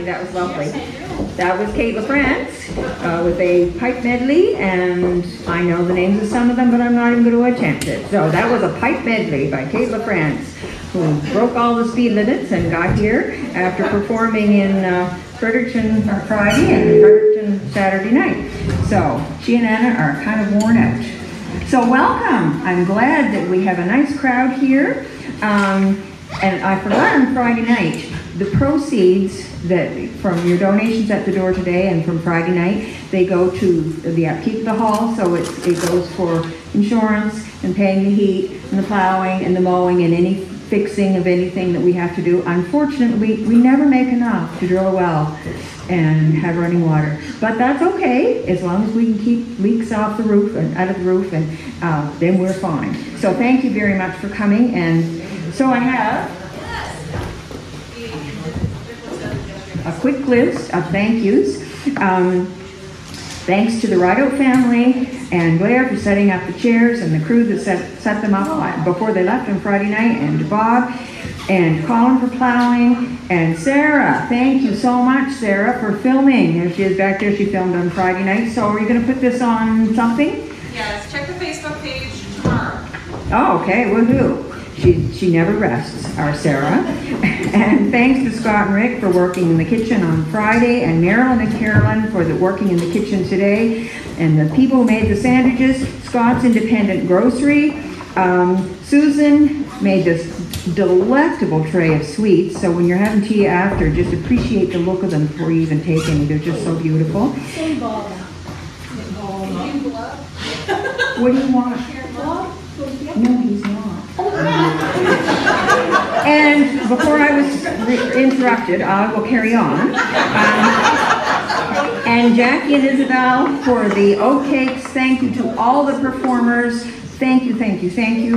Jackie. That was lovely. That was Kate LaFrance with a pipe medley, and I know the names of some of them, but I'm not even going to attempt it. So that was a pipe medley by Kate LaFrance, who broke all the speed limits and got here after performing in Fredericton on Friday and Fredericton Saturday night. So she and Anna are kind of worn out. So welcome. I'm glad that we have a nice crowd here. And I forgot on Friday night, the proceeds that from your donations at the door today and from Friday night, they go to the upkeep of the hall. So it goes for insurance and paying the heat and the plowing and the mowing and any fixing of anything that we have to do. Unfortunately, we never make enough to drill a well and have running water. But that's okay, as long as we can keep leaks off the roof and out of the roof, and then we're fine. So thank you very much for coming. And so I have a quick list of thank yous. Thanks to the Rideout family and Blair for setting up the chairs and the crew that set them up before they left on Friday night, and to Bob and Colin for plowing, and Sarah. Thank you so much, Sarah, for filming. There she is back there. She filmed on Friday night. So are you going to put this on something? Yes, check the Facebook page tomorrow. Oh, okay, woohoo. She never rests, our Sarah. And thanks to Scott and Rick for working in the kitchen on Friday, and Marilyn and Carolyn for working in the kitchen today, and the people who made the sandwiches, Scott's Independent Grocery. Susan made this delectable tray of sweets, so when you're having tea after, just appreciate the look of them before you even take any. They're just so beautiful. What do you want? No, he's not. And before I was interrupted, I will carry on. And Jackie and Isabel for the oat cakes. Thank you to all the performers. Thank you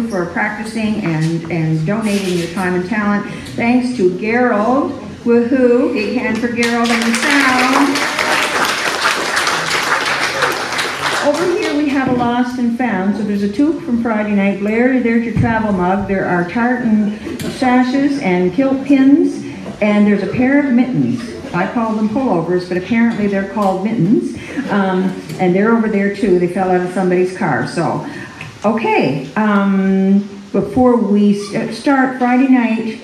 for practicing and donating your time and talent. Thanks to Garold. Woohoo! Big hand for Garold and the sound. Over here we have a lost and found. So there's a toque from Friday night. Blair, there's your travel mug. There are tartan sashes and kilt pins. And there's a pair of mittens. I call them pullovers, but apparently they're called mittens. And they're over there too. They fell out of somebody's car. So, okay. Before we start Friday night,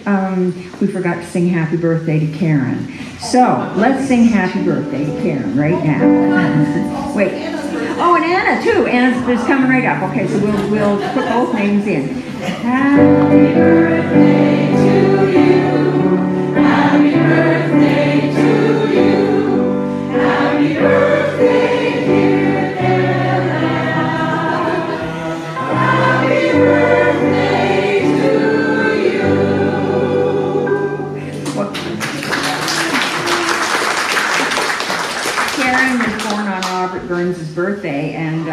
we forgot to sing Happy Birthday to Karen. So, let's sing Happy Birthday to Karen right now. Wait. Oh, and Anna too. Anna's coming right up. Okay, so we'll put both names in. Happy birthday to you. Happy birthday to you. Happy birthday, dear Ella. Happy birthday to you. Well, Karen was born on Robert Burns' birthday, and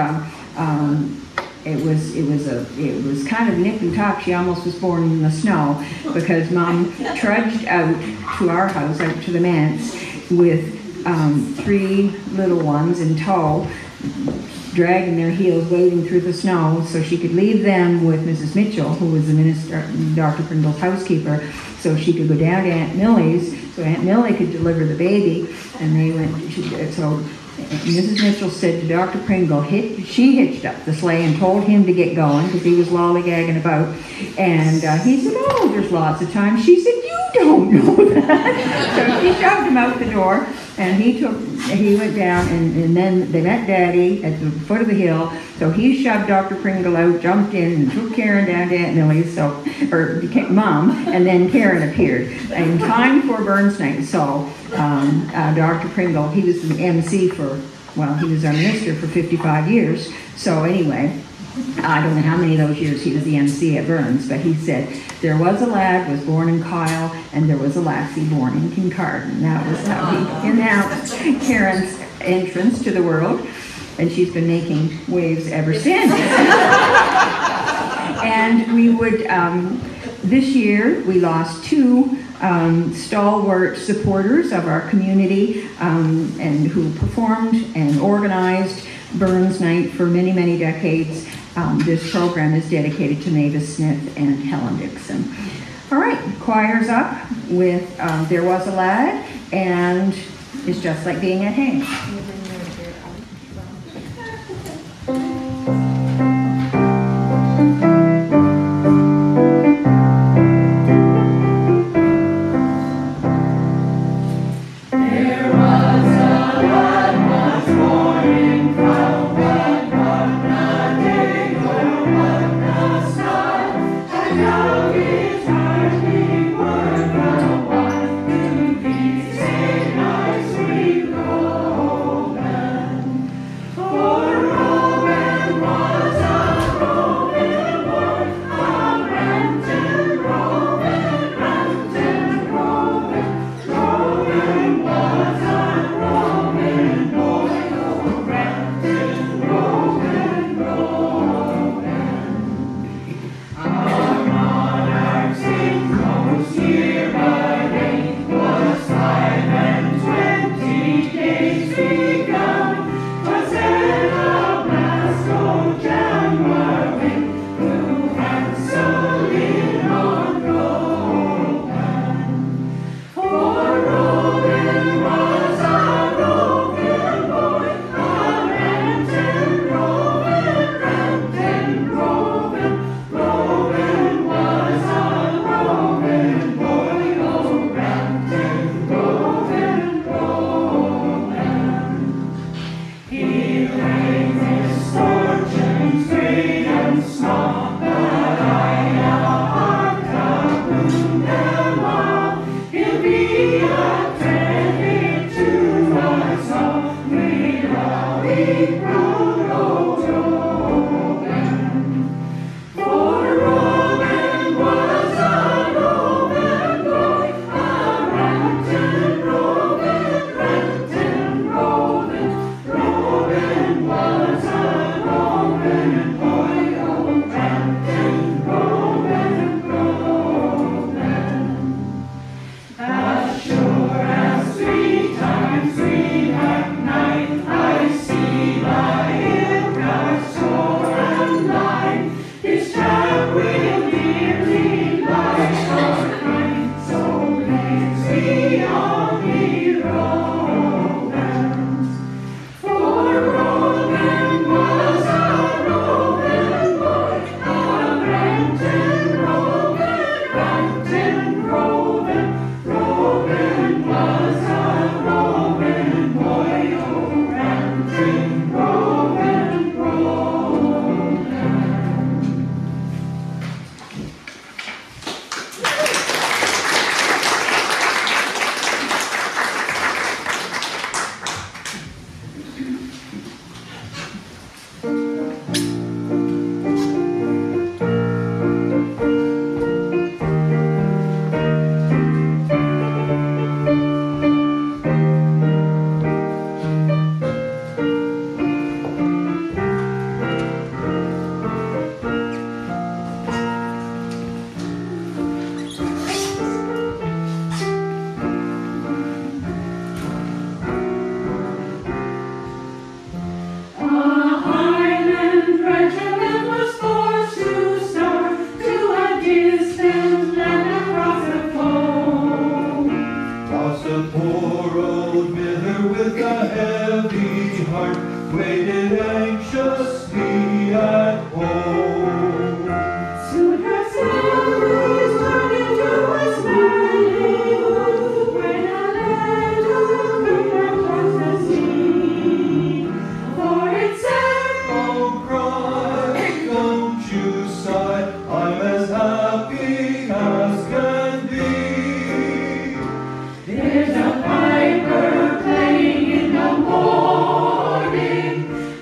it was kind of nip and tuck. She almost was born in the snow because Mom trudged out to our house, out to the manse, with 3 little ones in tow, dragging their heels, wading through the snow, so she could leave them with Mrs. Mitchell, who was the minister, Dr. Pringle's housekeeper, so she could go down to Aunt Millie's, so Aunt Millie could deliver the baby. And they went. So Mrs. Mitchell said to Dr. Pringle, she hitched up the sleigh and told him to get going because he was lollygagging about. And he said, oh, there's lots of time. She said, you don't know that. So she shoved him out the door, and he went down, and then they met Daddy at the foot of the hill. So he shoved Dr. Pringle out, jumped in, and took Karen down to Aunt Millie's, or Mom, and then Karen appeared in time for Burns night. So Dr. Pringle, he was the MC he was our minister for 55 years. So anyway, I don't know how many of those years he was the MC at Burns, but he said, there was a lad was born in Kyle, and there was a lassie born in Kincardine. That was how he announced Karen's entrance to the world, and she's been making waves ever since. And we would, this year, we lost 2 stalwart supporters of our community, and who performed and organized Burns Night for many, many decades. This program is dedicated to Mavis Smith and Helen Dixon. All right, choir's up with There Was a Lad, and it's just like being at Hank.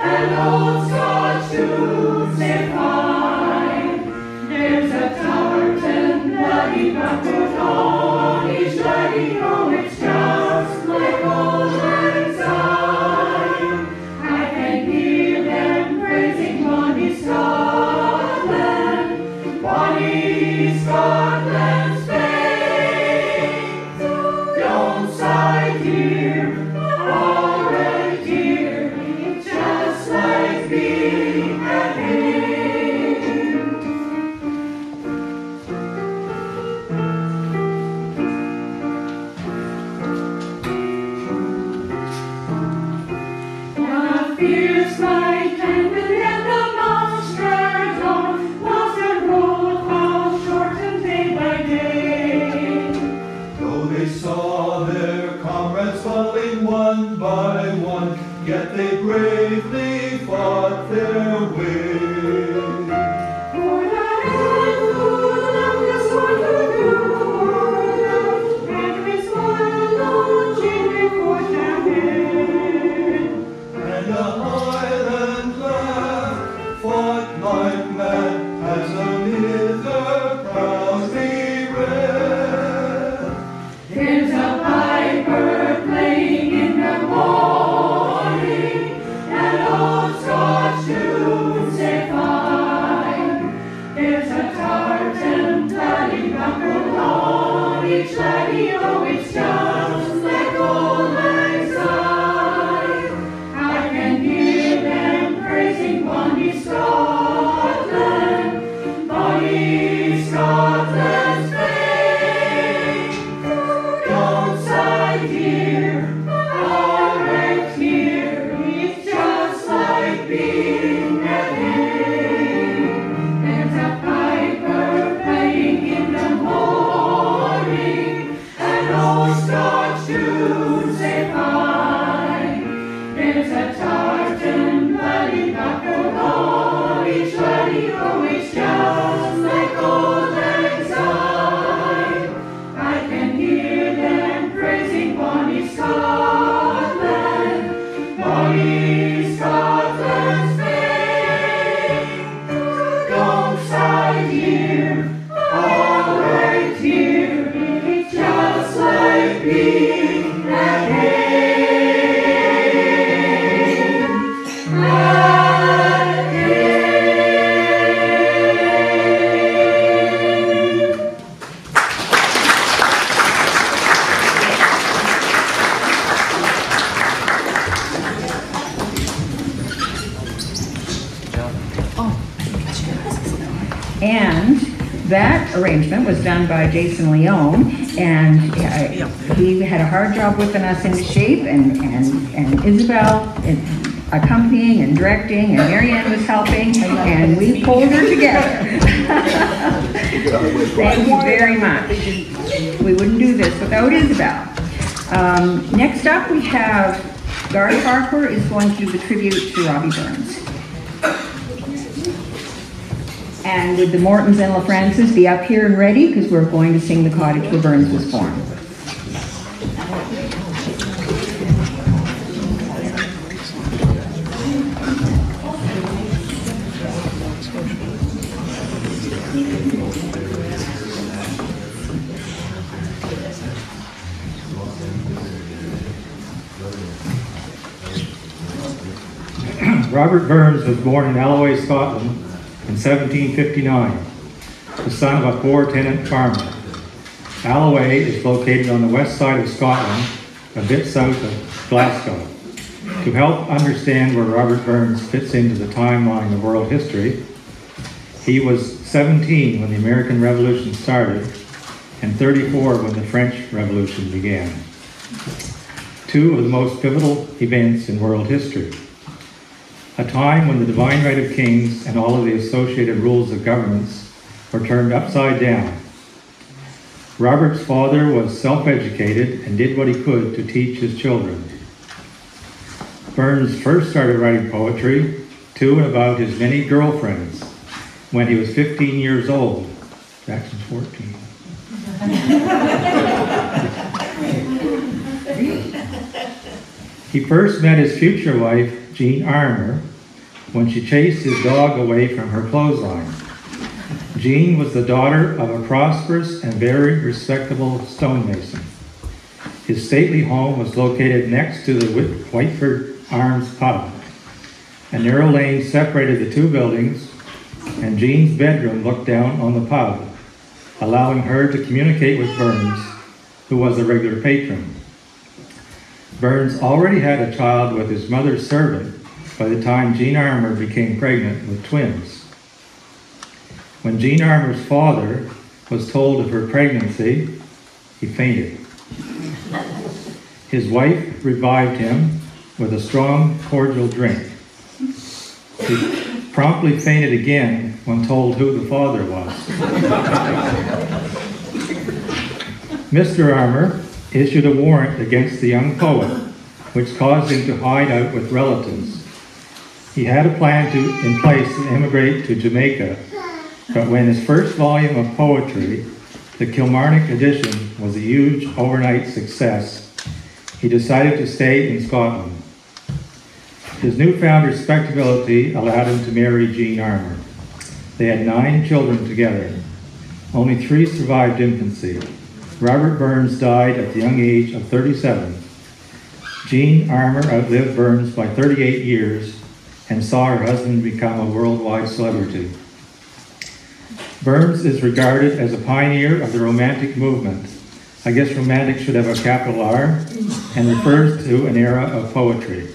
An old Scotch tune, say fierce light kindled and the monster dawn was the road fall shortened day by day. Though they saw their comrades falling one by one, yet they bravely fought their way. For the handful of the sword who do order, and his swallow children for their head. And the Highland lad fought like mad as the hither proudly read. There's a piper playing in the morning, and old Scotch tunes say fine. There's a tartan bloody buckled on each laddie, oh, it's just like old lang syne. I can hear them praising bonny Scotland, bonny Scotland's fame. Don't sigh, dear, all right here, it's just like being at home. There's a piper playing in the morning, and old Scotch tunes say fine. There's a tartan bloody buckled on each laddie, oh, it's just like old lang syne. I can hear them praising bonny Scotland, bonny Scotland's fame. Don't sigh, dear, all right here, it's just like being at home. And that arrangement was done by Jason Leone, and he had a hard job whipping us into shape, and Isabel accompanying and directing, and Marianne was helping, and we pulled her together. Thank you very much. We wouldn't do this without Isabel. Next up, we have Garth Farquhar is going to do the tribute to Robbie Burns. And would the Mortons and LaFrances be up here and ready, because we're going to sing the cottage where Burns was born. Robert Burns was born in Alloway, Scotland in 1759, the son of a poor tenant farmer. Alloway is located on the west side of Scotland, a bit south of Glasgow. To help understand where Robert Burns fits into the timeline of world history, he was 17 when the American Revolution started and 34 when the French Revolution began. Two of the most pivotal events in world history. A time when the divine right of kings and all of the associated rules of governments were turned upside down. Robert's father was self-educated and did what he could to teach his children. Burns first started writing poetry to and about his many girlfriends when he was 15 years old. Jackson's 14. He first met his future wife, Jean Armour, when she chased his dog away from her clothesline. Jean was the daughter of a prosperous and very respectable stonemason. His stately home was located next to the Whiteford Arms pub. A narrow lane separated the two buildings, and Jean's bedroom looked down on the pub, allowing her to communicate with Burns, who was a regular patron. Burns already had a child with his mother's servant by the time Jean Armour became pregnant with twins. When Jean Armour's father was told of her pregnancy, he fainted. His wife revived him, with a strong, cordial drink. He promptly fainted again when told who the father was. Mr. Armour issued a warrant against the young poet, which caused him to hide out with relatives. He had a plan in place to emigrate to Jamaica, but when his first volume of poetry, the Kilmarnock edition, was a huge overnight success, he decided to stay in Scotland. His newfound respectability allowed him to marry Jean Armour. They had 9 children together. Only 3 survived infancy. Robert Burns died at the young age of 37. Jean Armour outlived Burns by 38 years and saw her husband become a worldwide celebrity. Burns is regarded as a pioneer of the Romantic movement. I guess romantic should have a capital R, and refers to an era of poetry.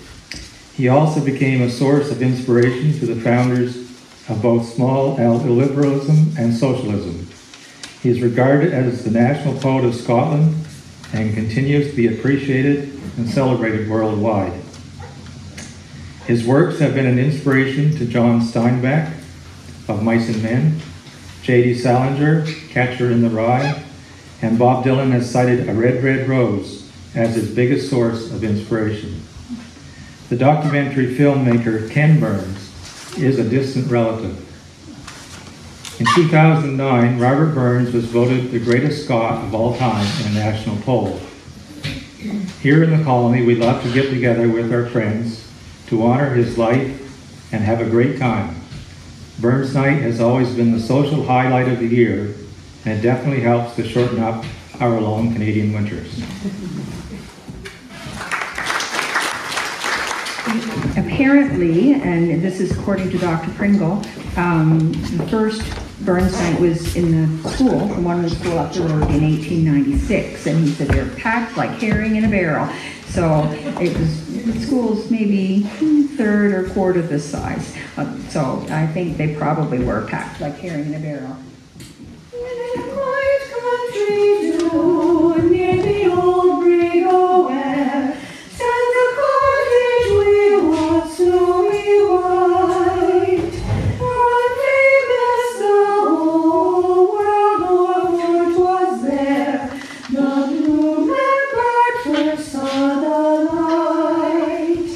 He also became a source of inspiration to the founders of both small L liberalism and socialism. He is regarded as the national poet of Scotland and continues to be appreciated and celebrated worldwide. His works have been an inspiration to John Steinbeck of Mice and Men, J.D. Salinger, Catcher in the Rye, and Bob Dylan has cited A Red, Red Rose as his biggest source of inspiration. The documentary filmmaker Ken Burns is a distant relative. In 2009, Robert Burns was voted the greatest Scot of all time in a national poll. Here in the colony, we love to get together with our friends to honor his life and have a great time. Burns Night has always been the social highlight of the year, and it definitely helps to shorten up our long Canadian winters. Apparently, and this is according to Dr. Pringle, the first Burns Night was in the school, the one in the school up the road in 1896, and he said they're packed like herring in a barrel. So it was, the school's maybe third or quarter this size. So I think they probably were packed like herring in a barrel. In a quiet country too, near the old brig O'Ware, stands a cottage we want snowy white. What famous the whole world over 'twas there, the blue rampart first saw the light.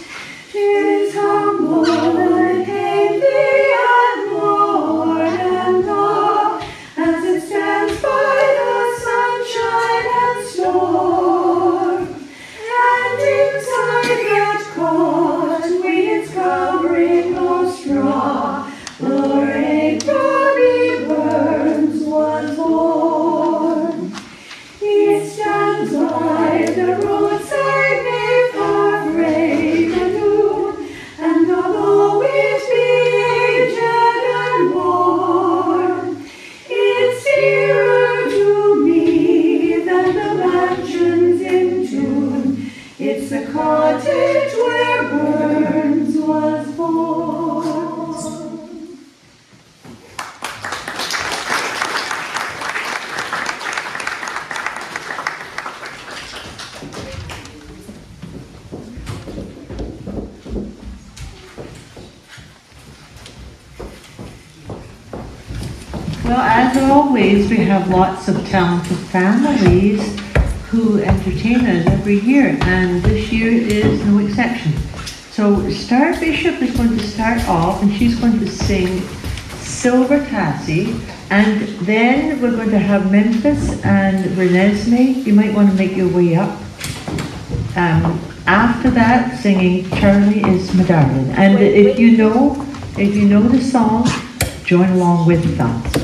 'Tis humble and hately and more and more, as it stands by the sunshine and storm. And inside that cot, with its covering of straw, poor egg Robbie Burns was born. It stands by the roadside near Farquhar-McAteer, and although it be aged and worn, it's dearer to me than the mansions in tune. It's the cottage where Burns was born. Well, as always, we have lots of talented families who entertain us every year, and this year is no exception. So Star Bishop is going to start off, and she's going to sing Silver Cassie, and then we're going to have Memphis and Renesmee. You might want to make your way up. After that, singing Charlie Is My Darling. And if you know the song, join along with that.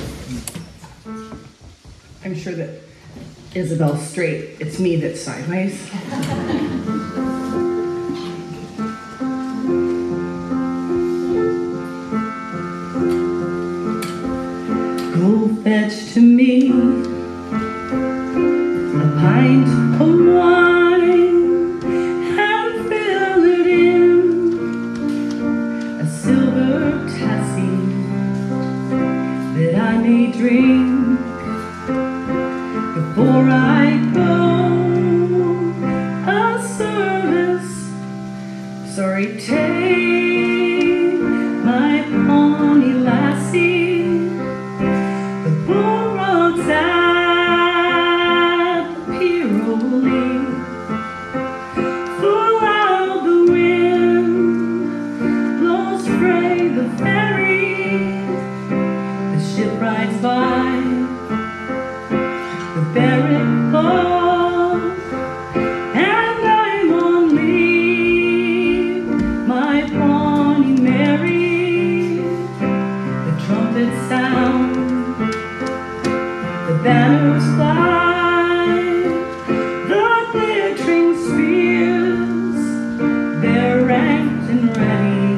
I'm sure that Isabel's straight. It's me that's sideways. Go fetch to me a pint of wine and fill it in a silver tassie that I may drink before I go. A service Sorry, take my pony lassie, the bull roads at the pier rolling, full out the wind, blows spray the ferry, the ship rides by, the barrack falls, and I'm on leave, my Bonnie Mary, the trumpets sound, the banners fly, the glittering spears, they're ranked and ready,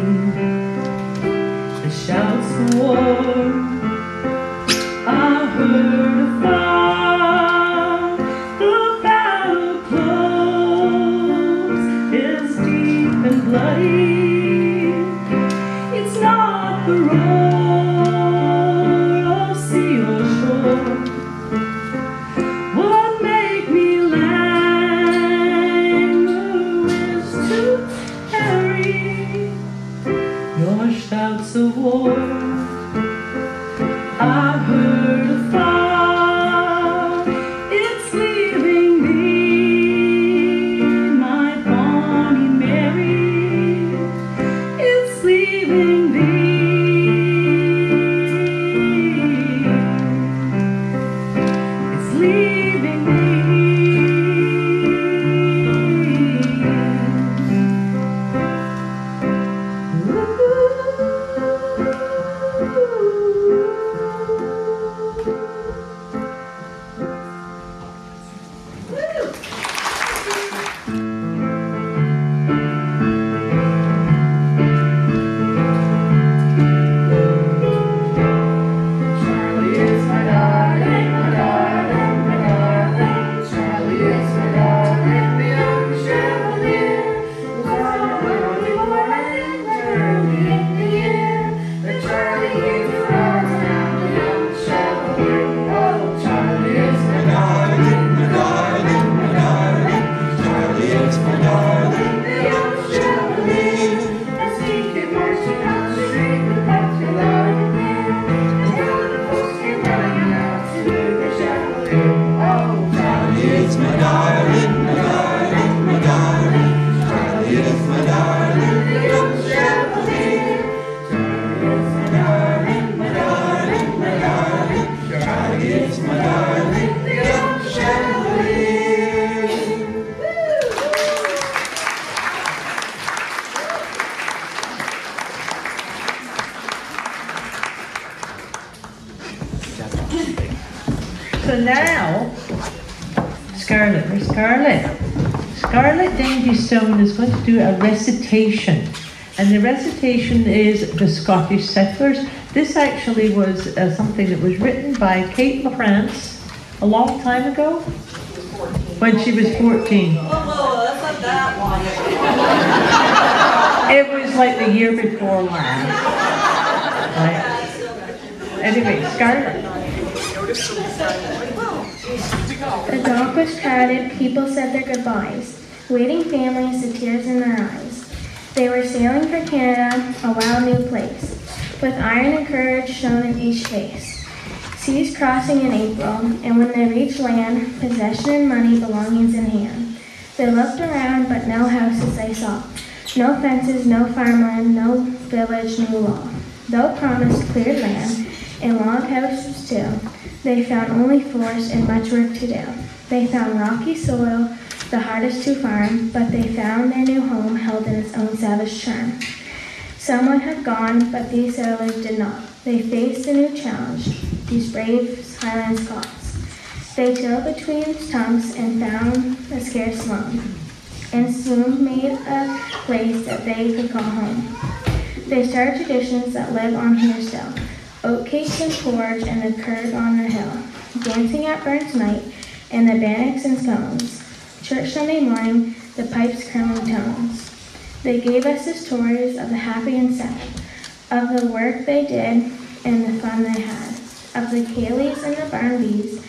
the shouts of war are heard afar, the battle close is deep and bloody, it's not the roar of sea or shore would make me languish to tarry, your shouts of war are heard afar, it's leaving thee, my Bonnie Mary, it's leaving thee, it's leaving Charlie is my darling, my darling, my darling. Charlie is my darling, the young chevalier. Was on a early morning, early in the year. The Charlie is around town, the young chevalier. Oh, Charlie is my darling, my darling, my darling. Charlie is my darling, the young chevalier. As he came marching up the street, the pups were loud and clear. And all the folks came running out to the chevalier. Oh, Charlie is my darling, my darling, my darling. Charlie is my darling, the young chevalier. Charlie is my darling, my darling, my darling. Charlie is my darling, the young chevalier. So now, Scarlett, where's Scarlett? Scarlett Dandy-Stone is going to do a recitation. And the recitation is The Scottish Settlers. This actually was something that was written by Kate LaFrance a long time ago, when she was 14. Oh, that's not that long. It was like the year before last. Right. Anyway, Scarlett. The dock was crowded, people said their goodbyes, waiting families, the tears in their eyes. They were sailing for Canada, a wild new place, with iron and courage shown in each face. Seas crossing in April, and when they reached land, possession and money, belongings in hand. They looked around, but no houses they saw. No fences, no farmland, no village, no law. Though promised cleared land, and log houses too, they found only forest and much work to do. They found rocky soil, the hardest to farm, but they found their new home held in its own savage charm. Someone had gone, but these settlers did not. They faced a new challenge, these brave Highland Scots. They tilled between stumps and found a scarce loam, and soon made a place that they could call home. They started traditions that live on here still, oat cakes and porridge and the curd on the hill, dancing at Burns night and the bannocks and scones, church Sunday morning, the pipes' curling tones. They gave us the stories of the happy and sad, of the work they did and the fun they had, of the Cayleys and the Barnabys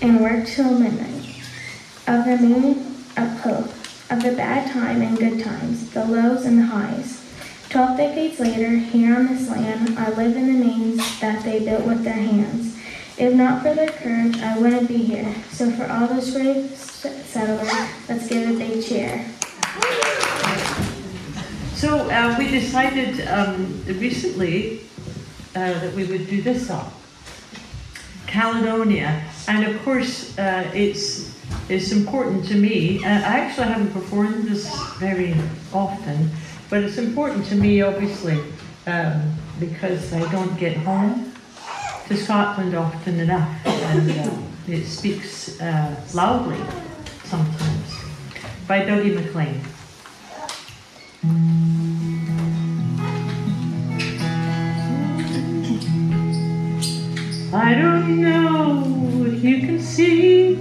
and worked till midnight, of the moon up hope, of the bad time and good times, the lows and the highs. 12 decades later, here on this land, I live in the means that they built with their hands. If not for their courage, I wouldn't be here. So for all those brave settlers, let's give a big cheer. So we decided recently that we would do this song, Caledonia, and of course it's important to me. I actually haven't performed this very often, but it's important to me, obviously, because I don't get home to Scotland often enough, and it speaks loudly sometimes. By Dougie MacLean. I don't know if you can see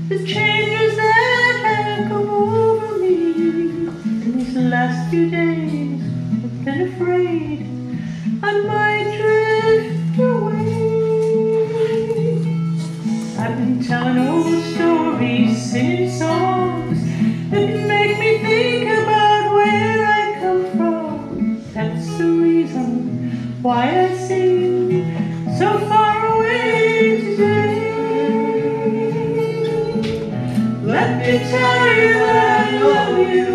the changes that have come over me in these last few days. I've been afraid I might drift away. I've been telling old stories, singing songs that make me think about where I come from. That's the reason why I sing so far away today. Let me tell you that I love you,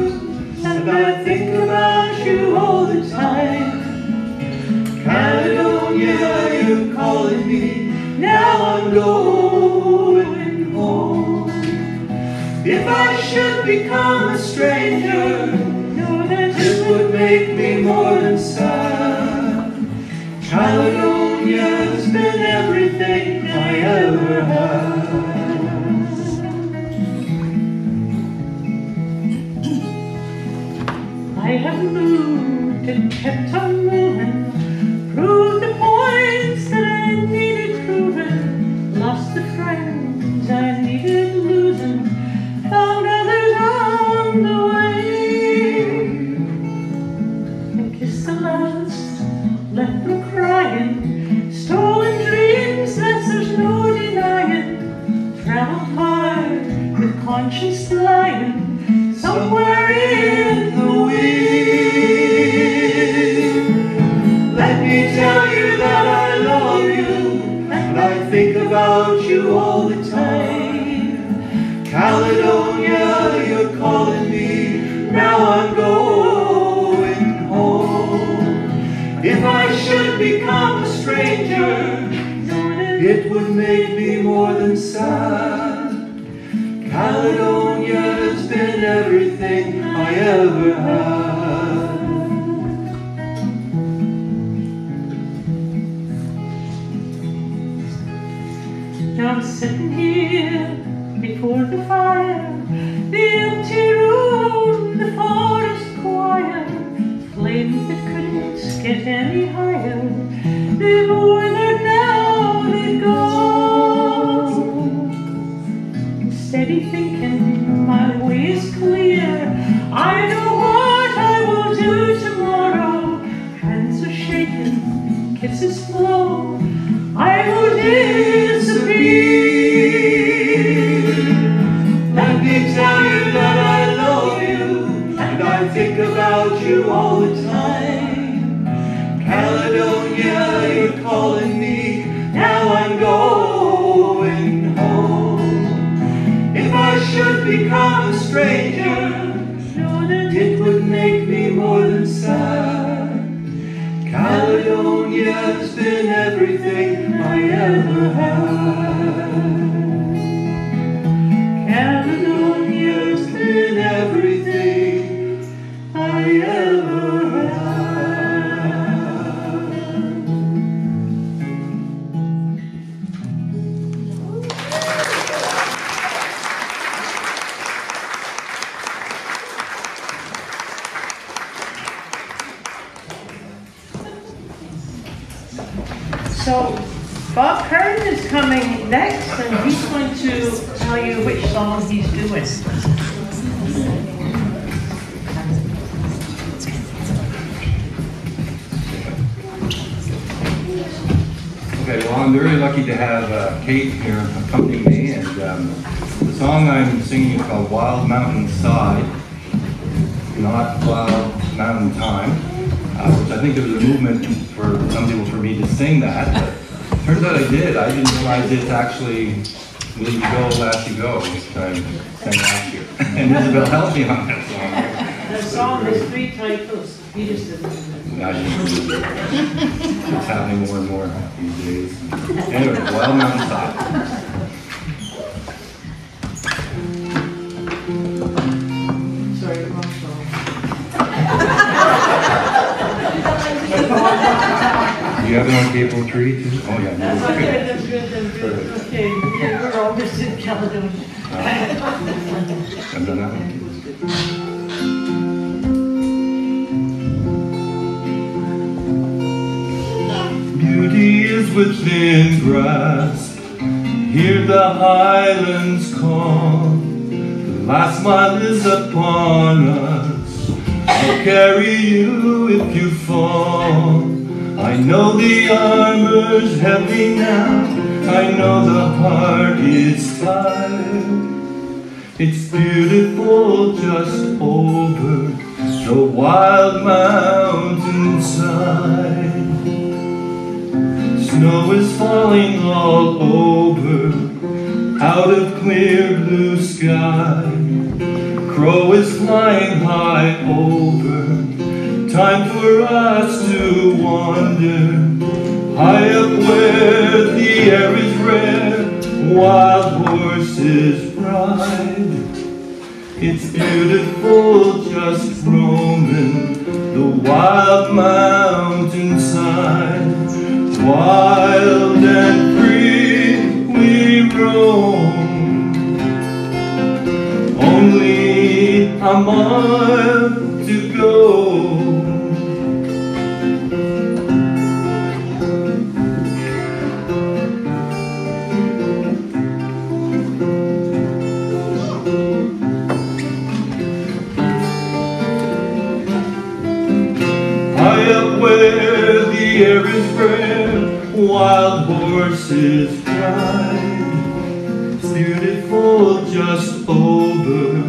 and I think about you all the time. Caledonia, you're calling me, now I'm going home. If I should become a stranger, know that it would make me more than sad. Caledonia's been everything I ever had. I have moved and kept on moving, proved the points that I needed proven, lost the friends I needed losing, found others on the way. I kissed the last, left them crying, stolen dreams that there's no denying, traveled hard with conscience lying, somewhere in the wind. Let me tell you that I love you, and I think about you all the time. Caledonia, you're calling me, now I'm going home. If I should become a stranger, it would make me more than sad. Caledonia's been everything I ever had. Now I'm sitting here before the fire, the empty room, the forest choir, flames that couldn't get any higher, they've withered now, they've gone. Steady thinking, my way is clear, I know what I will do tomorrow. Hands are shaking, kisses flow, I will disappear. Let me tell you that I love you, and I think about you all the time. Caledonia, you're calling me, now I'm going home. If I should become a stranger, know that it would make me more than sad. Caledonia's been everything I ever had. Caledonia's been everything I ever had. So Bob Kern is coming next, and he's going to tell you which song he's doing. Okay, well, I'm very lucky to have Kate here accompanying me, and this song I'm singing is called Wild Mountain Side, not Wild Mountain Time, which I think there was a movement for some people for me to sing that, but turns out I did. I didn't realize it's actually Will You Go, Last You Go, which I sang last year. And Isabel helped me on that song. The song has 3 titles. You just didn't. I didn't do it. It's happening more and more these days. Anyway, Wild Mountain Side. Sorry, wrong song. Do you have it on Cable Tree too? Oh yeah. That's okay, that's good. Okay, yeah, we're all just in Caledonia. I've done that one. Beauty is within grasp. Hear the highlands call. The last mile is upon us. I'll carry you if you fall. I know the armor's heavy now. I know the heart is tired. It's beautiful just over the wild mountainside. Snow is falling all over, out of clear blue sky. Crow is flying high over, time for us to wander. High up where the air is red, wild horses ride. It's beautiful just roaming the wild mountainside. Wild and free we roam, only a mile to go. High up where the air is red, wild horses ride. It's beautiful just over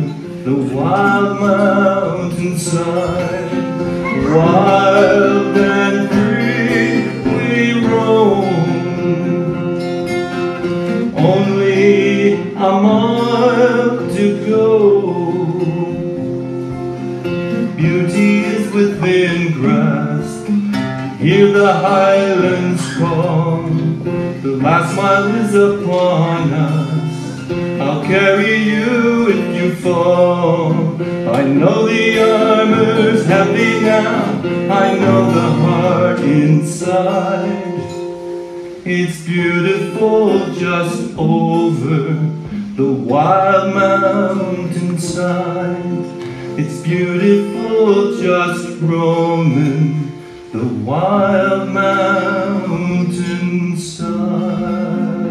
the wild mountainside. Wild and free we roam, only a mile to go. Beauty is within grasp. Hear the highlands call. The last mile is upon us. I'll carry you if you fall. I know the armor's heavy now. I know the heart inside. It's beautiful just over the wild mountainside. It's beautiful just roaming the wild mountainside.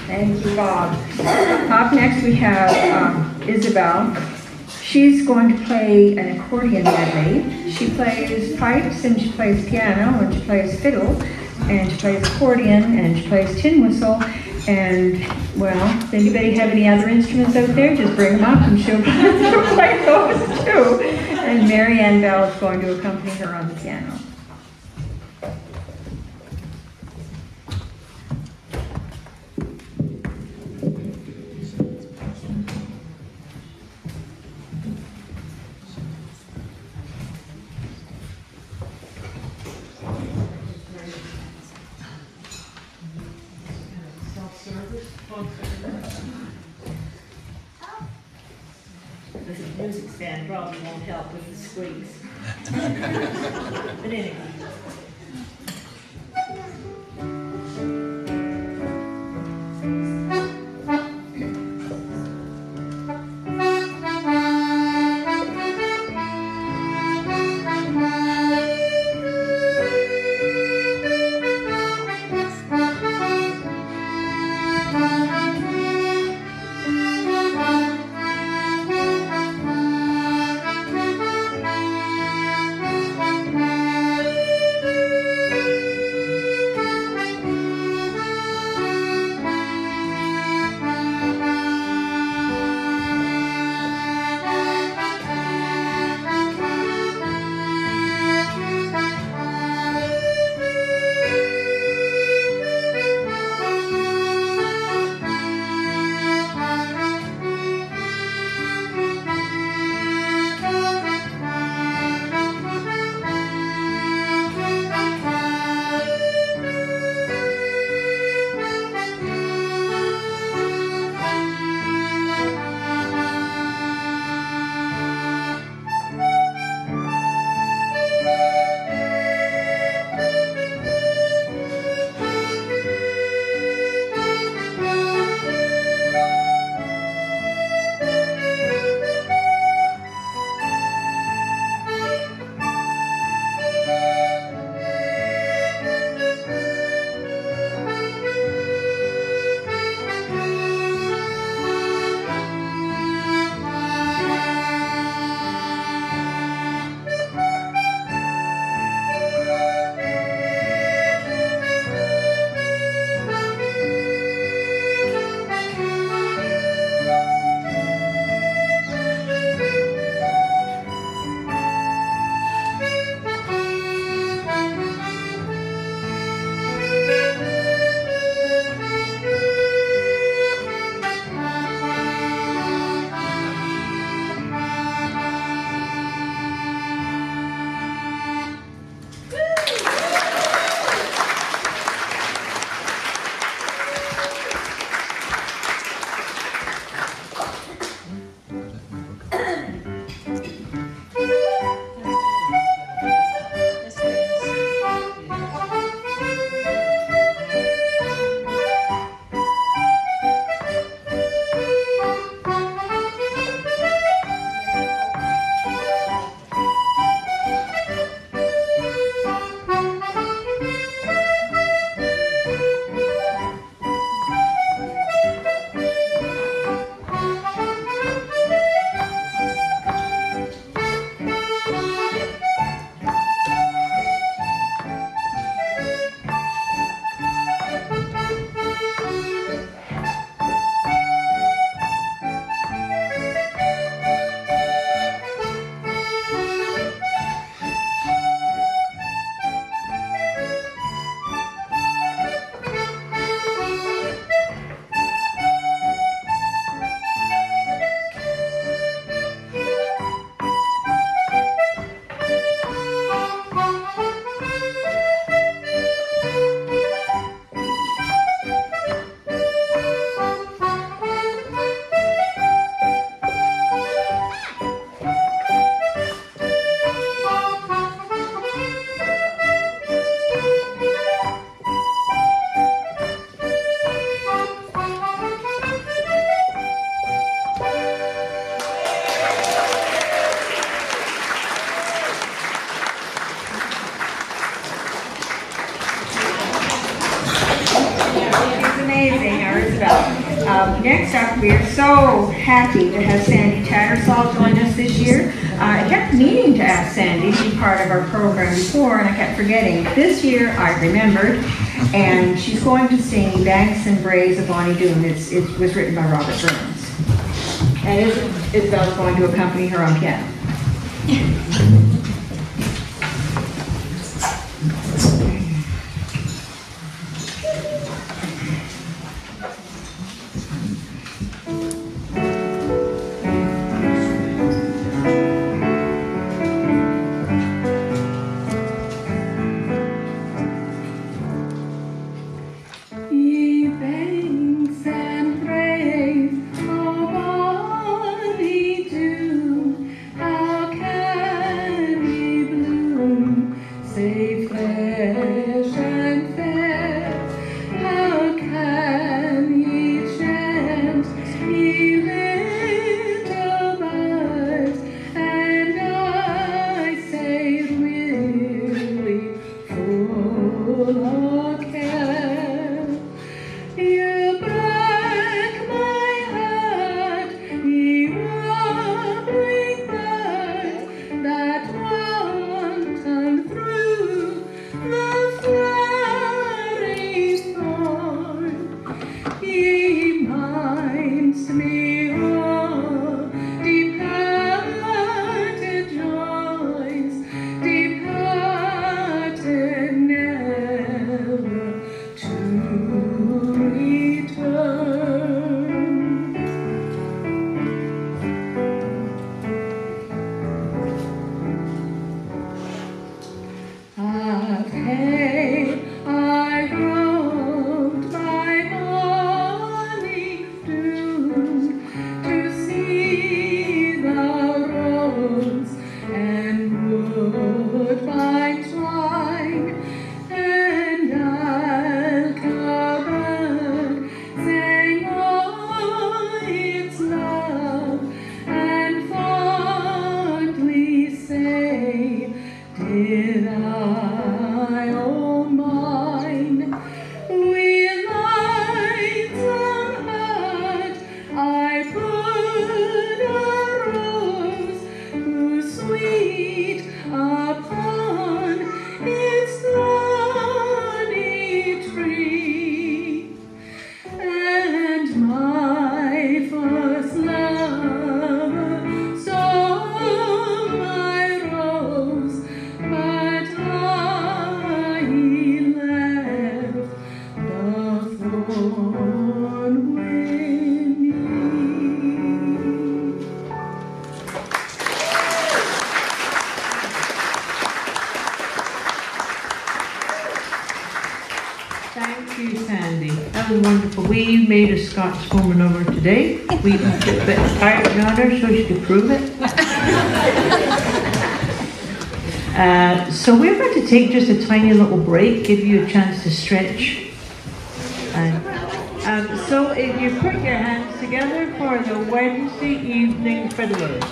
Thank you, Bob. Up next we have Isabel. She's going to play an accordion medley. She plays pipes and she plays piano and she plays fiddle and she plays accordion and she plays tin whistle. And, well, does anybody have any other instruments out there? Just bring them up and she'll play those too. And Mary Ann Bell is going to accompany her on the piano. This music stand probably won't help with the squeaks. But anyway. happy to have Sandy Tattersall join us this year. I kept meaning to ask Sandy to be part of our program before, and I kept forgetting. This year I remembered, and she's going to sing Banks and Braes of Bonnie Doon. It was written by Robert Burns. And Isabel's going to accompany her on piano. We made a Scotch woman over today. We put a bit of pirate on her so she could prove it. So we're going to take just a tiny little break, give you a chance to stretch. So if you put your hands together for the Wednesday evening fiddlers.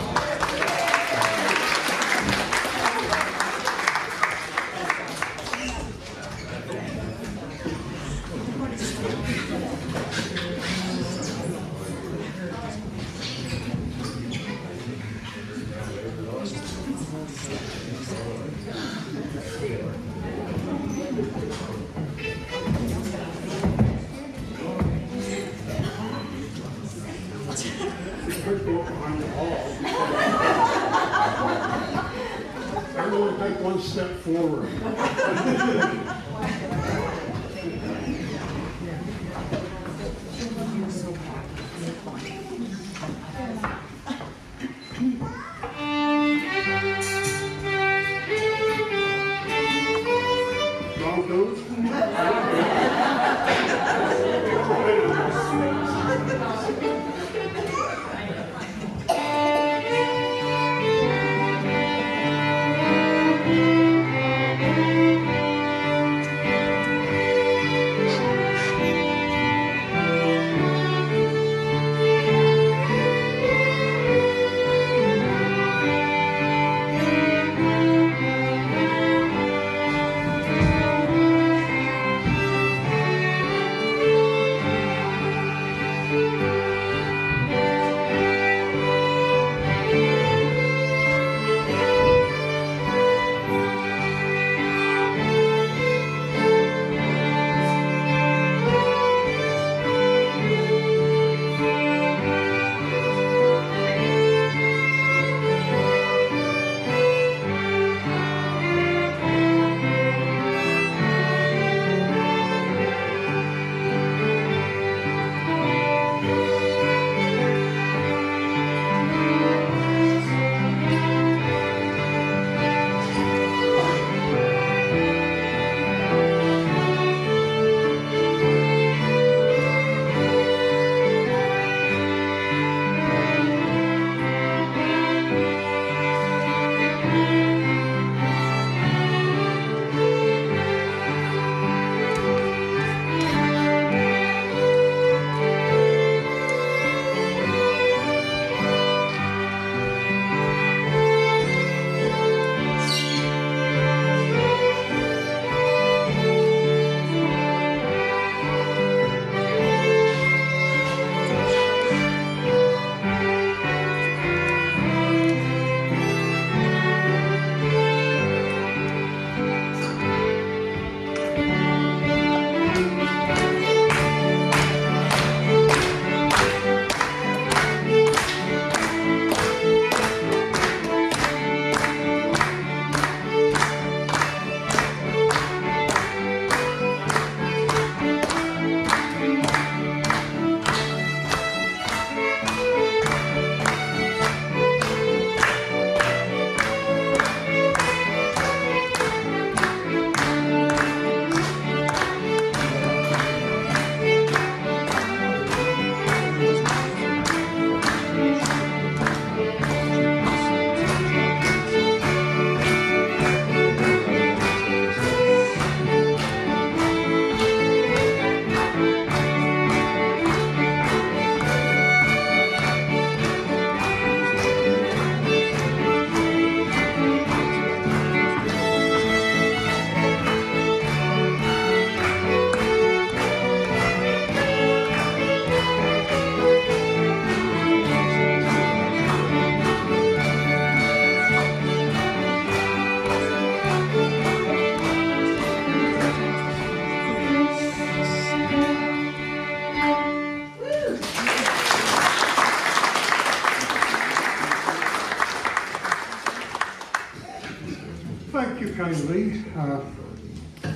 Thank you kindly.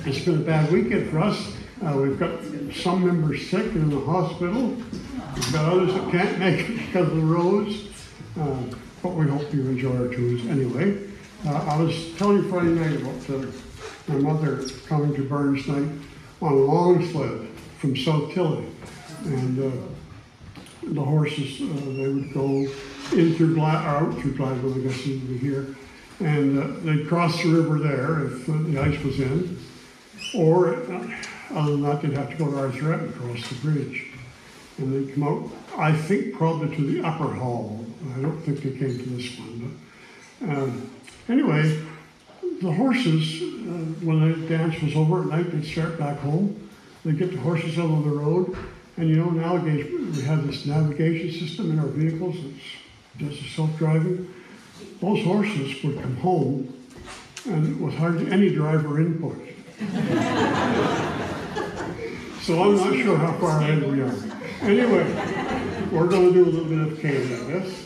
It's been a bad weekend for us. We've got some members sick and in the hospital. We've got others that can't make it because of the roads. But we hope you enjoy our tours anyway. I was telling you Friday night about my mother coming to Burns night on a long sled from South Tilly. And the horses, they would go in through out through Glasgow, I guess it would be here. And they'd cross the river there if the ice was in. Or, other than that, they'd have to go to Arthurette and cross the bridge. And they'd come out, I think, probably to the upper hall. I don't think they came to this one. But anyway, the horses, when the dance was over at night, they'd start back home. They'd get the horses out on the road. And you know, nowadays we have this navigation system in our vehicles that's just self-driving. Those horses would come home and with hardly any driver input. So I'm not sure how far ahead we are. Anyway, we're going to do a little bit of cane, I guess.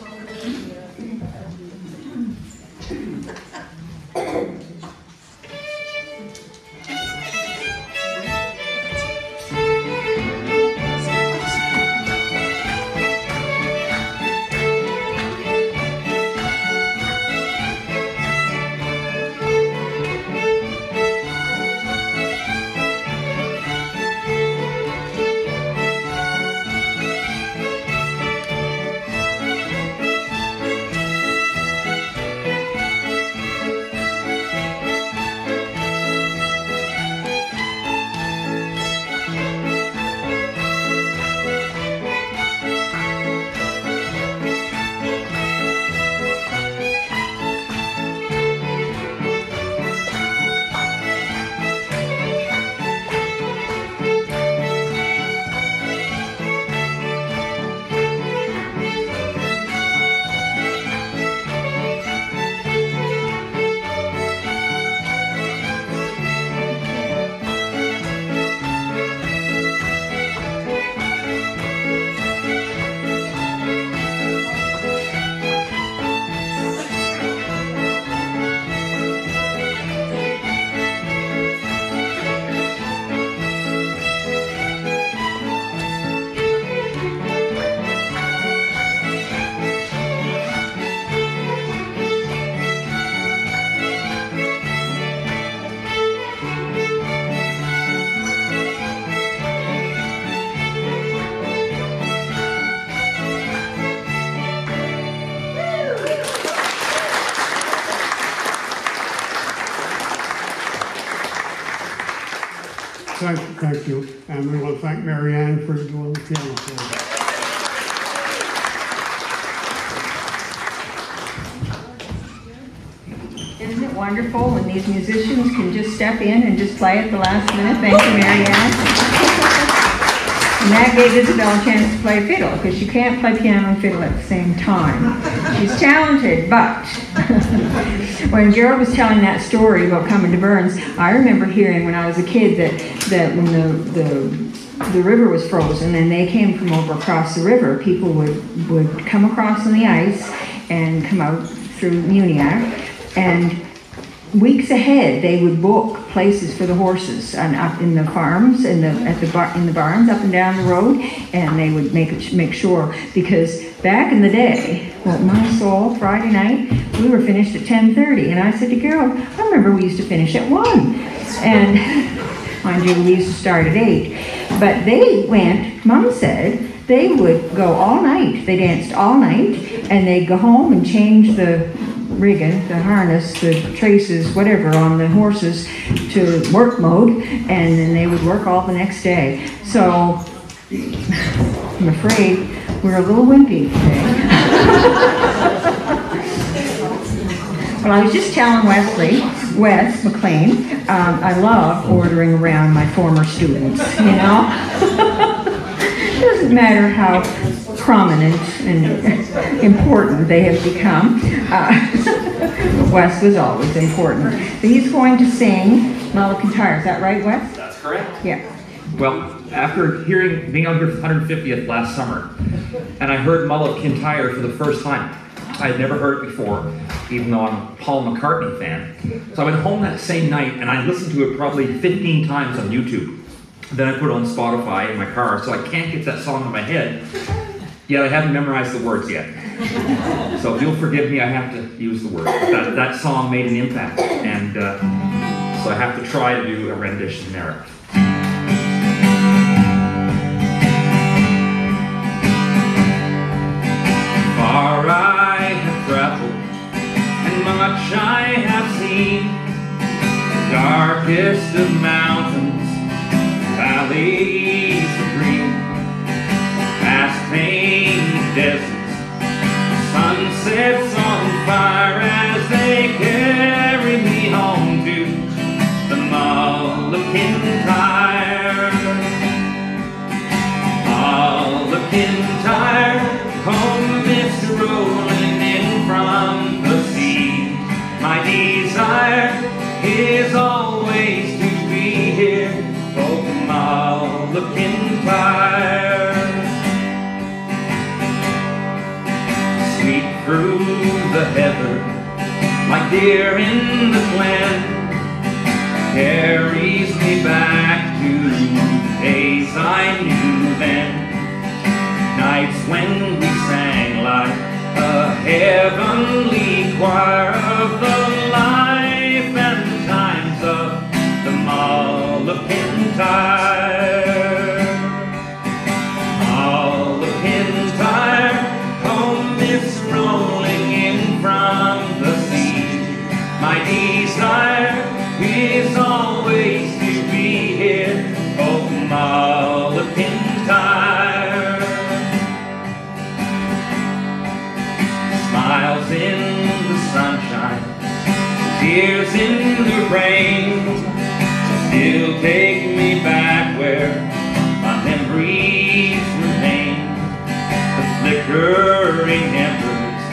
Thank you. And we want to thank Mary Ann for doing the piano for us. Isn't it wonderful when these musicians can just step in and just play at the last minute? Thank you, Mary Ann. And that gave Isabel a chance to play fiddle, because she can't play piano and fiddle at the same time. She's talented, but when Garold was telling that story about coming to Burns, I remember hearing when I was a kid that when the river was frozen and they came from over across the river, people would come across on the ice and come out through Muniac, and weeks ahead they would book places for the horses and up in the farms in the barns up and down the road, and they would make sure, because back in the day, well, my soul, Friday night we were finished at 10:30, and I said to Garold, I remember we used to finish at 1, and mind you, we used to start at 8, but they went, Mom said they would go all night, they danced all night, and they'd go home and change the rigging, the harness, the traces, whatever, on the horses to work mode, and then they would work all the next day. So I'm afraid we're a little wimpy today. Well, I was just telling Wes McLean, I love ordering around my former students, you know? It doesn't matter how prominent and important they have become. Wes was always important. So he's going to sing Mull of Kintore. Is that right, Wes? That's correct. Yeah. Well, after being on your 150th last summer, and I heard Mull of Kintore for the first time. I had never heard it before. even though I'm a Paul McCartney fan. So I went home that same night and I listened to it probably 15 times on YouTube. Then I put it on Spotify in my car, so I can't get that song in my head, yet I haven't memorized the words yet. So if you'll forgive me, I have to use the words. That song made an impact, and so I have to try to do a rendition there. Far I have traveled, and much I have seen, the darkest of mountains, valleys of green, past painted deserts, sunsets on fire as they carry me home to the Mull of Kintore. Mull of Kintore, home mist rolling in from the sea. My desire is always to be here, oh Mull of Kintore. Sweet through the heather, like deer in the glen, carries me back to days I knew then. Nights when we sang like a heavenly choir of the life and times of the Mull of Kintore. Mull of Kintore, home mist rolling in from the sea. My desire is always to be here, oh Mull of Kintore. Smiles in the sunshine, tears in the rain, still take me back where my memories remain. The flickering embers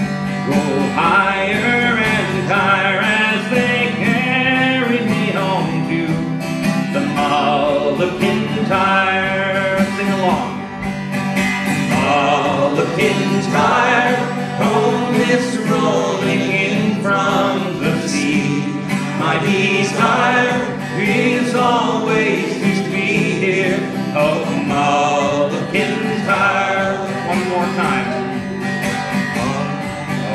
grow higher and higher as they carry me home to the Mull of Kintore. Sing along. Mull of Kintore, home mist rolling in from the sea. My desire is always to be here, oh Mull of Kintore. One more time.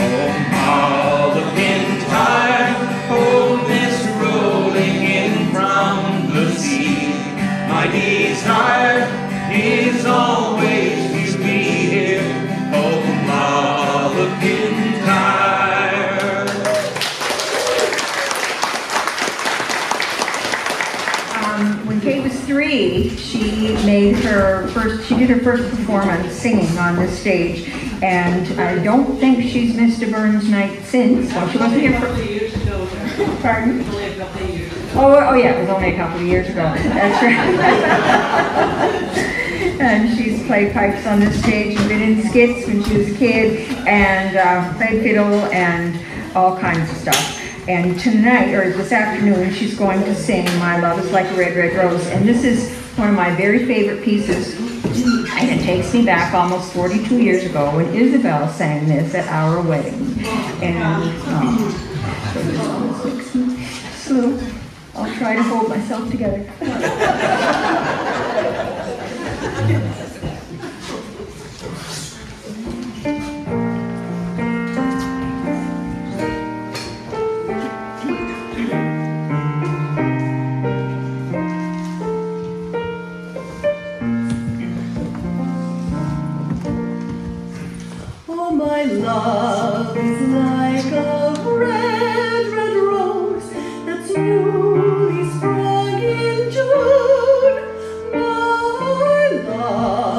Oh Mull of Kintore, home mist rolling in from the sea. My desire is always to be here, oh Mull of Kintore. When Kate was 3, she did her first performance singing on this stage, and I don't think she's missed a Burns night since. Well, she wasn't here for... Pardon? Oh yeah, it was only a couple of years ago. That's right. And she's played pipes on this stage and been in skits when she was a kid, and played fiddle and all kinds of stuff. And tonight, or this afternoon, she's going to sing My Love is Like a Red, Red Rose. And this is one of my very favorite pieces. And it takes me back almost 42 years ago when Isabel sang this at our wedding. And so I'll try to hold myself together. My love is like a red, red rose that's newly sprung in June. My love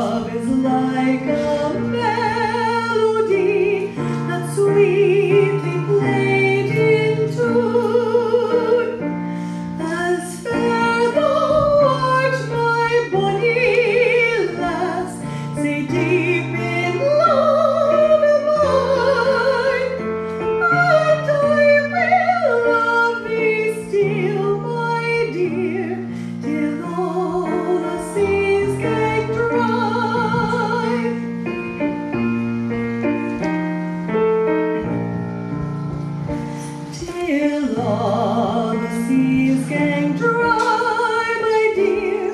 saw the seas gang dry, my dear,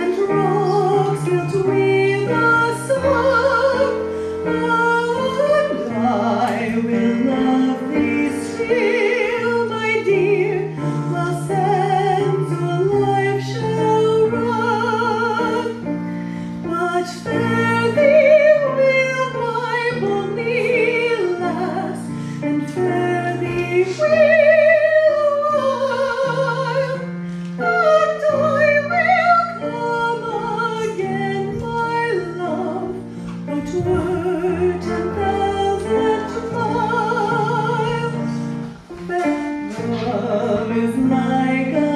and rocks built with the sun. And I will love thee still, my dear, while sands of life shall run. But fare thee will, my bonny lass, and fare thee will, and I will come again, my love, though 'twere 10,000 miles. Love is like a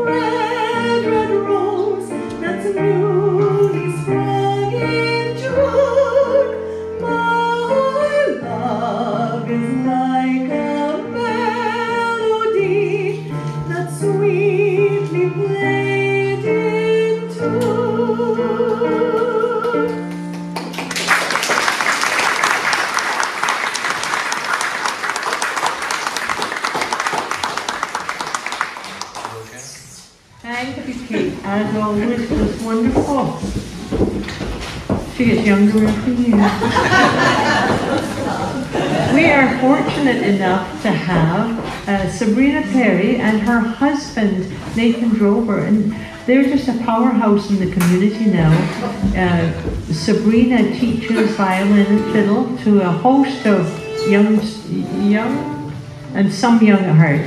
red, red rose that's newly sprung in June. My love is like a melody that's sweetly played in tune. Thank you, Kate. As always, was wonderful. She gets younger every year. We are fortunate enough to have Sabrina Perry and her husband, Nathan Drover, and they're just a powerhouse in the community now. Sabrina teaches violin and fiddle to a host of young and some young at heart.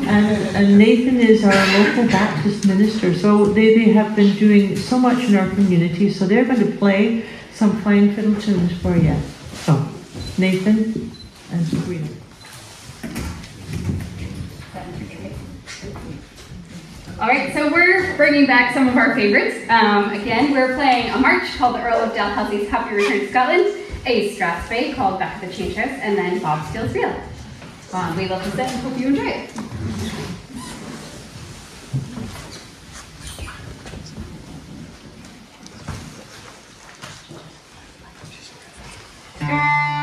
And Nathan is our local Baptist minister, so they have been doing so much in our community, so they're going to play some fine fiddle tunes for you. So, Nathan and Sabrina. All right, so we're bringing back some of our favorites. Again, we're playing a march called the Earl of Dalhousie's Happy Return to Scotland, a Strathspey called Back to the Change House, and then Bob Steele's Reel. We love to sit and hope you enjoy it. Thank you.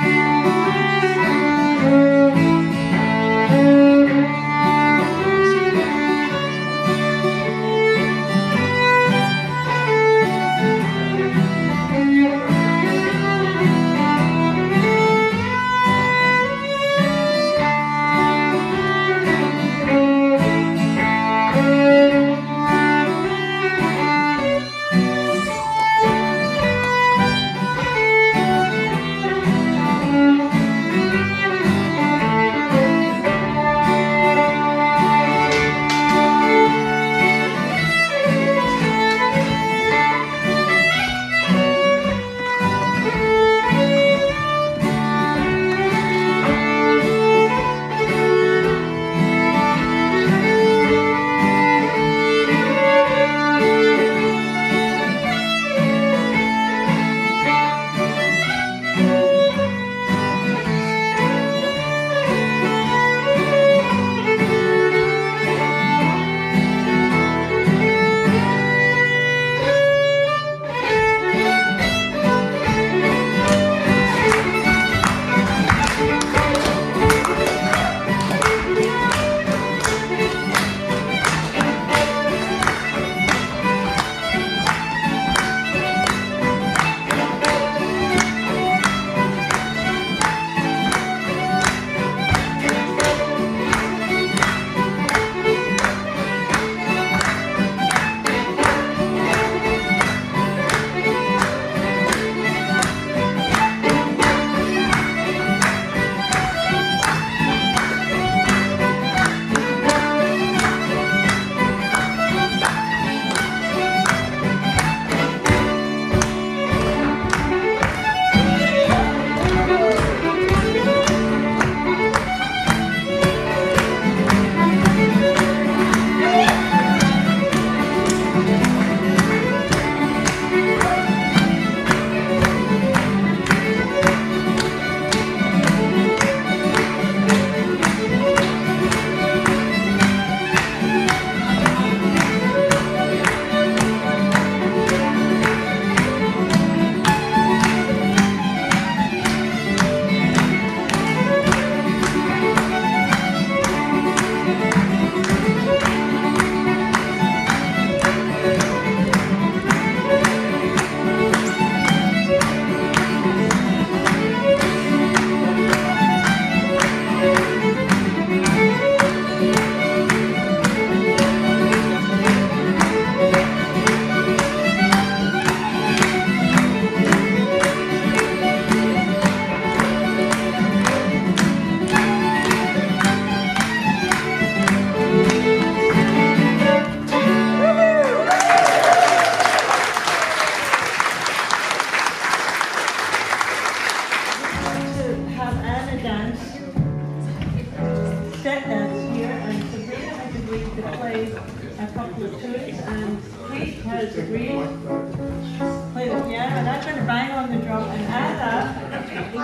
a couple of tunes, and Kate has agreed to play the piano, and I'm going to bang on the drum, and Anna,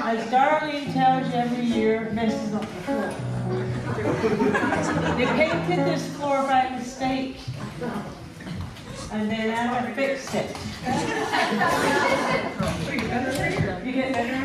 as Darlene tells you every year, messes up the floor. They painted this floor by mistake, and then Anna fixed it. You get better?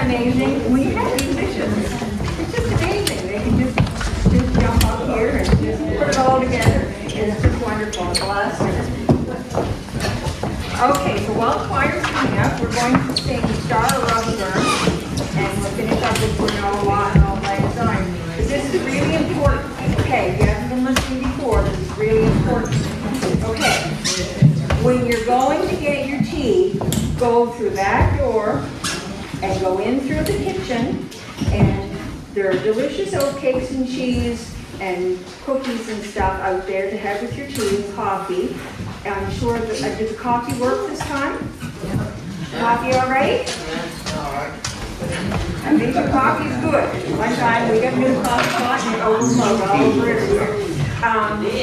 Amazing. We have musicians. It's just amazing. They can just jump up here and just put it all together. It's just wonderful. The last minute. Okay, so while the choir's coming up, we're going to sing Star of the Burns, and we'll finish up with We're No Lot and All Night Time. But this is really important. Okay, if you haven't been listening before, this is really important. Okay, when you're going to get your tea, go through that door and go in through the kitchen, and there are delicious oatcakes and cheese and cookies and stuff out there to have with your tea and coffee. I'm sure that, did the coffee work this time? Coffee all right? I think the coffee's good. One time we got new coffee pot and it overflowed all over everywhere.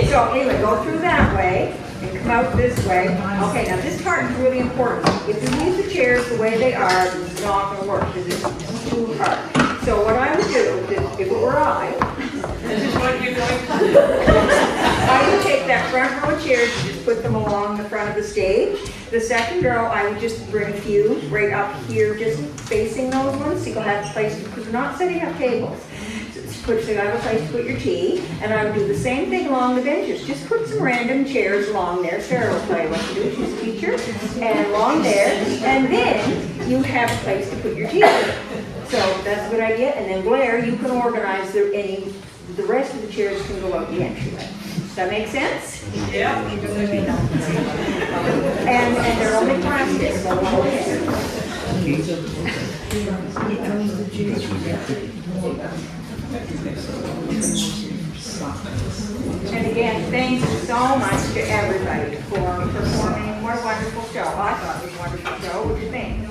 So anyway, go through that way and come out this way. Okay, now this part is really important. If you leave the chairs the way they are, it's not going to work because it's too hard. So what I would do, if it were I, this is what you're going to do. I would take that front row of chairs and just put them along the front of the stage. The second row, I would just bring a few right up here, just facing those ones, so you'll have a place, because we're not setting up tables. So you have a place to put your tea, and I would do the same thing along the benches. Just put some random chairs along there. Sarah will tell you what to do, she's a teacher, and along there, and then you have a place to put your tea. So that's a good idea, and then Blair, you can organize the rest of the chairs can go out the entryway. Does that make sense? Yeah. And they're only plastic, so go ahead. And again, thanks so much to everybody for performing. What a wonderful show. I thought it was a wonderful show. What do you think?